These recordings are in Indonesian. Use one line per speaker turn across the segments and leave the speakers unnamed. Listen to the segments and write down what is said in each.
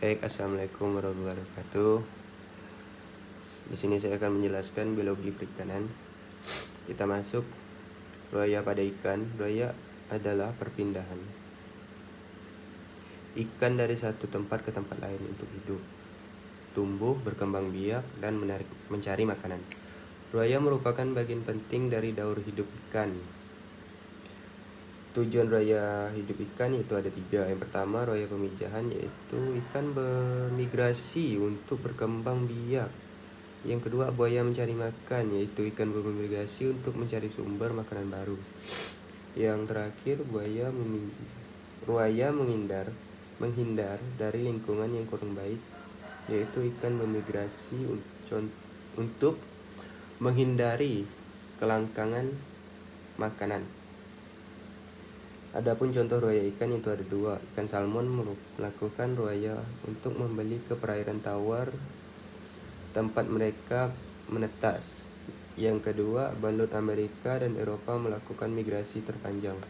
Baik, assalamualaikum warahmatullahi wabarakatuh. Di sini saya akan menjelaskan biologi perikanan. Kita masuk ruaya pada ikan. Ruaya adalah perpindahan ikan dari satu tempat ke tempat lain untuk hidup, tumbuh, berkembang biak, dan mencari makanan. Ruaya merupakan bagian penting dari daur hidup ikan. Tujuan ruaya hidup ikan yaitu ada 3. Yang pertama, ruaya pemijahan, yaitu ikan bermigrasi untuk berkembang biak. Yang kedua, buaya mencari makan, yaitu ikan bermigrasi untuk mencari sumber makanan baru. Yang terakhir, ruaya menghindar dari lingkungan yang kurang baik, yaitu ikan bermigrasi untuk menghindari kelangkangan makanan. Adapun contoh ruaya ikan itu ada 2. Ikan salmon melakukan ruaya untuk membeli ke perairan tawar tempat mereka menetas. Yang kedua, balut Amerika dan Eropa melakukan migrasi terpanjang.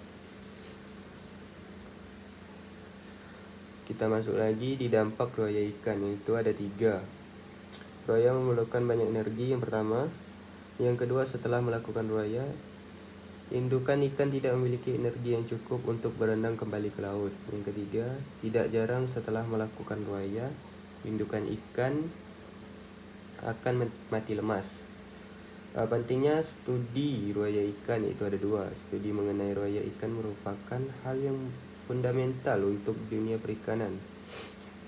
Kita masuk lagi di dampak ruaya ikan, yaitu ada 3. Ruaya memerlukan banyak energi, yang pertama. Yang kedua, setelah melakukan ruaya, indukan ikan tidak memiliki energi yang cukup untuk berenang kembali ke laut. Yang ketiga, tidak jarang setelah melakukan ruaya, indukan ikan akan mati lemas. Pentingnya studi ruaya ikan itu ada 2. Studi mengenai ruaya ikan merupakan hal yang fundamental untuk dunia perikanan.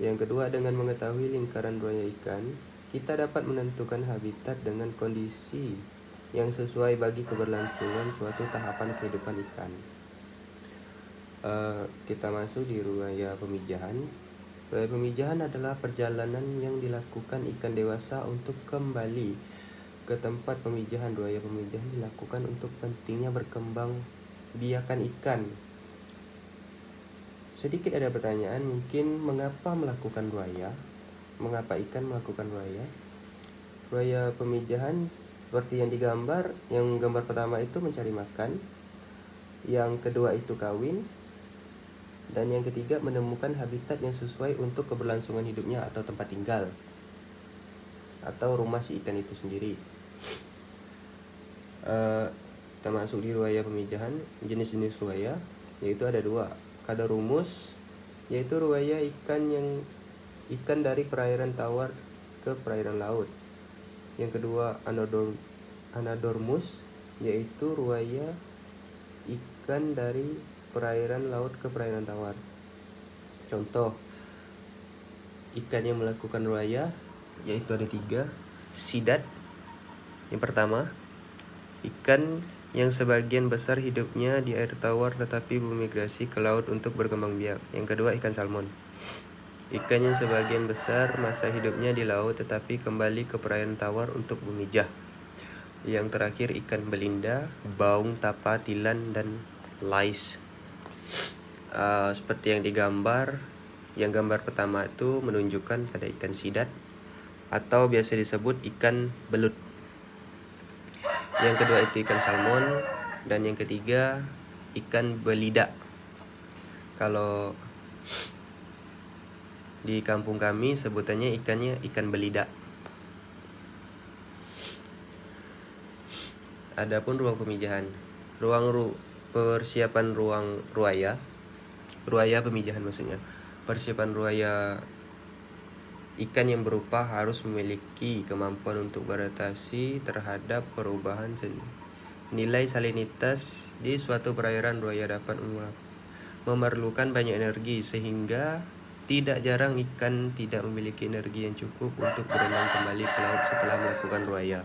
Yang kedua, dengan mengetahui lingkaran ruaya ikan, kita dapat menentukan habitat dengan kondisi yang sesuai bagi keberlangsungan suatu tahapan kehidupan ikan. Kita masuk di ruaya pemijahan. Ruaya pemijahan adalah perjalanan yang dilakukan ikan dewasa untuk kembali ke tempat pemijahan. Ruaya pemijahan dilakukan untuk pentingnya berkembang biakan ikan. Sedikit ada pertanyaan, mungkin mengapa melakukan ruaya? Mengapa ikan melakukan ruaya? Ruaya pemijahan seperti yang digambar, yang gambar pertama itu mencari makan, yang kedua itu kawin, dan yang ketiga menemukan habitat yang sesuai untuk keberlangsungan hidupnya atau tempat tinggal atau rumah si ikan itu sendiri. Kita masuk di ruaya pemijahan. Jenis-jenis ruaya yaitu ada 2. Kadarumus, yaitu ruaya ikan dari perairan tawar ke perairan laut. Yang kedua, Anadromous, yaitu ruaya ikan dari perairan laut ke perairan tawar. Contoh ikan yang melakukan ruaya yaitu ada 3. Sidat, yang pertama, ikan yang sebagian besar hidupnya di air tawar tetapi bermigrasi ke laut untuk berkembang biak. Yang kedua, ikan salmon, ikan yang sebagian besar masa hidupnya di laut tetapi kembali ke perairan tawar untuk memijah. Yang terakhir, ikan belinda, baung, tapa, tilan, dan lais. Seperti yang digambar, yang gambar pertama itu menunjukkan pada ikan sidat atau biasa disebut ikan belut. Yang kedua itu ikan salmon, dan yang ketiga ikan belida. Kalau di kampung kami sebutannya ikannya ikan belida. Adapun ruang pemijahan, persiapan ruang ruaya pemijahan maksudnya. Persiapan ruaya ikan yang berupa harus memiliki kemampuan untuk beradaptasi terhadap perubahan nilai salinitas di suatu perairan. Ruaya dapat memerlukan banyak energi sehingga tidak jarang ikan tidak memiliki energi yang cukup untuk berenang kembali ke laut setelah melakukan ruaya.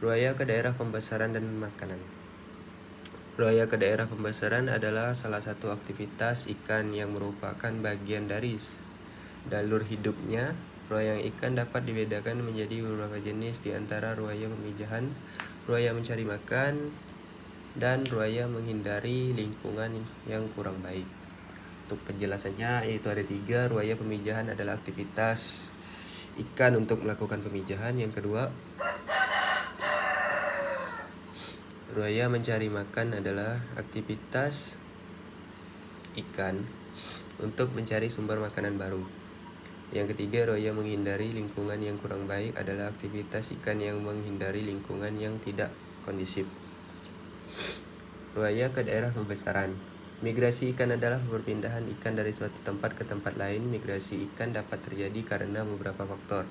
Ruaya ke daerah pembesaran dan makanan. Ruaya ke daerah pembesaran adalah salah satu aktivitas ikan yang merupakan bagian dari dalur hidupnya. Ruaya ikan dapat dibedakan menjadi beberapa jenis, di antara ruaya pemijahan, ruaya mencari makan, dan ruaya menghindari lingkungan yang kurang baik. Untuk penjelasannya yaitu ada 3. Ruaya pemijahan adalah aktivitas ikan untuk melakukan pemijahan. Yang kedua, ruaya mencari makan adalah aktivitas ikan untuk mencari sumber makanan baru. Yang ketiga, ruaya menghindari lingkungan yang kurang baik adalah aktivitas ikan yang menghindari lingkungan yang tidak kondusif. Ruaya ke daerah pembesaran. Migrasi ikan adalah perpindahan ikan dari suatu tempat ke tempat lain. Migrasi ikan dapat terjadi karena beberapa faktor.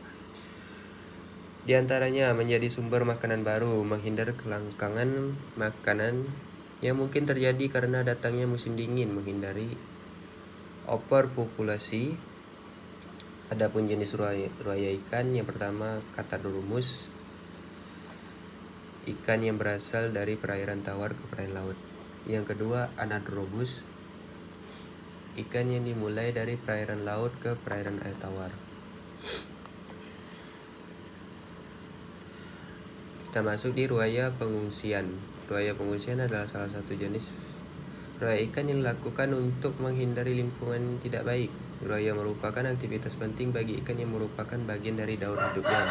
Di antaranya menjadi sumber makanan baru, menghindar kelangkaan makanan yang mungkin terjadi karena datangnya musim dingin, menghindari overpopulasi. Adapun jenis ruaya ikan, yang pertama Catadormus, ikan yang berasal dari perairan tawar ke perairan laut. Yang kedua Anadrobus, ikan yang dimulai dari perairan laut ke perairan air tawar. Kita masuk di ruaya pengungsian. Ruaya pengungsian adalah salah satu jenis ruaya ikan yang dilakukan untuk menghindari lingkungan tidak baik. Ruaya merupakan aktivitas penting bagi ikan yang merupakan bagian dari daur hidupnya.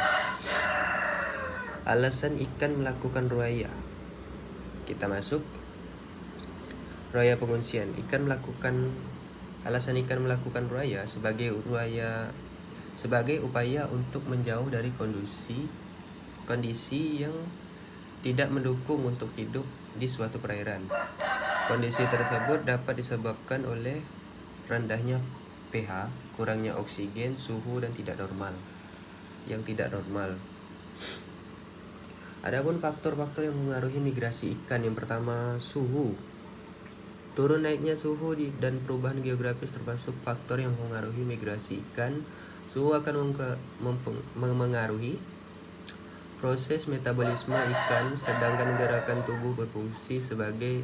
Alasan ikan melakukan ruaya. Kita masuk ruaya pengungsian. Alasan ikan melakukan ruaya sebagai upaya untuk menjauh dari kondisi yang tidak mendukung untuk hidup di suatu perairan. Kondisi tersebut dapat disebabkan oleh rendahnya pH, kurangnya oksigen, suhu yang tidak normal. Adapun faktor-faktor yang mengaruhi migrasi ikan, yang pertama suhu. Turun naiknya suhu dan perubahan geografis termasuk faktor yang mengaruhi migrasi ikan. Suhu akan mengaruhi proses metabolisme ikan, sedangkan gerakan tubuh berfungsi sebagai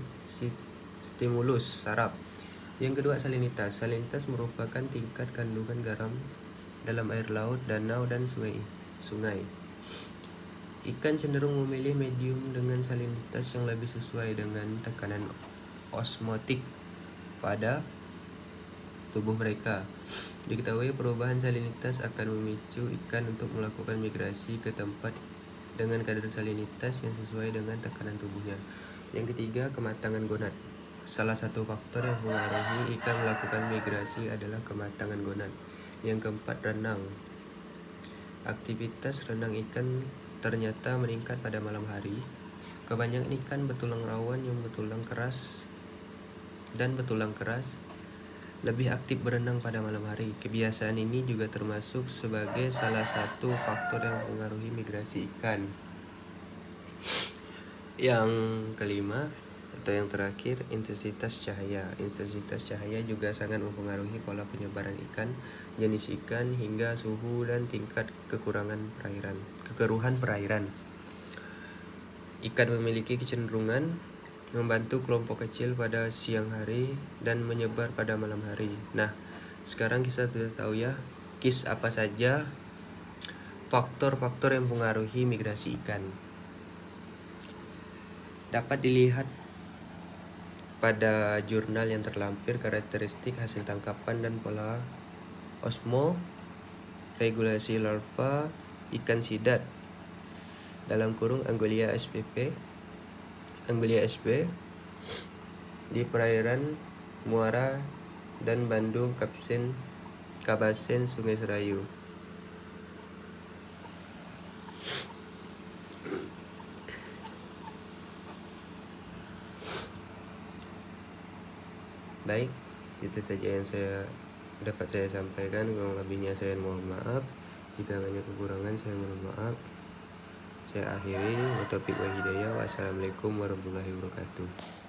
stimulus saraf. Yang kedua salinitas. Salinitas merupakan tingkat kandungan garam dalam air laut, danau, dan sungai. Ikan cenderung memilih medium dengan salinitas yang lebih sesuai dengan tekanan osmotik pada tubuh mereka. Diketahui perubahan salinitas akan memicu ikan untuk melakukan migrasi ke tempat dengan kadar salinitas yang sesuai dengan tekanan tubuhnya. Yang ketiga, kematangan gonad. Salah satu faktor yang mengaruhi ikan melakukan migrasi adalah kematangan gonad. Yang keempat, renang. Aktivitas renang ikan ternyata meningkat pada malam hari. Kebanyakan ikan betulang rawan yang betulang keras lebih aktif berenang pada malam hari. Kebiasaan ini juga termasuk sebagai salah satu faktor yang mengaruhi migrasi ikan. Yang kelima atau yang terakhir, intensitas cahaya. Intensitas cahaya juga sangat mempengaruhi pola penyebaran ikan, jenis ikan, hingga suhu dan tingkat kekeruhan perairan. Ikan memiliki kecenderungan membantu kelompok kecil pada siang hari dan menyebar pada malam hari. Nah, sekarang kita sudah tahu ya, apa saja faktor-faktor yang mempengaruhi migrasi ikan. Dapat dilihat pada jurnal yang terlampir karakteristik hasil tangkapan dan pola regulasi larva ikan sidat (Anglelia sp) di perairan Muara dan Bandung Kabasen Sungai Serayu. Baik, itu saja yang dapat saya sampaikan. Kurang lebihnya saya mohon maaf. Jika banyak kekurangan saya mohon maaf. Saya akhiri. Wassalamualaikum warahmatullahi wabarakatuh.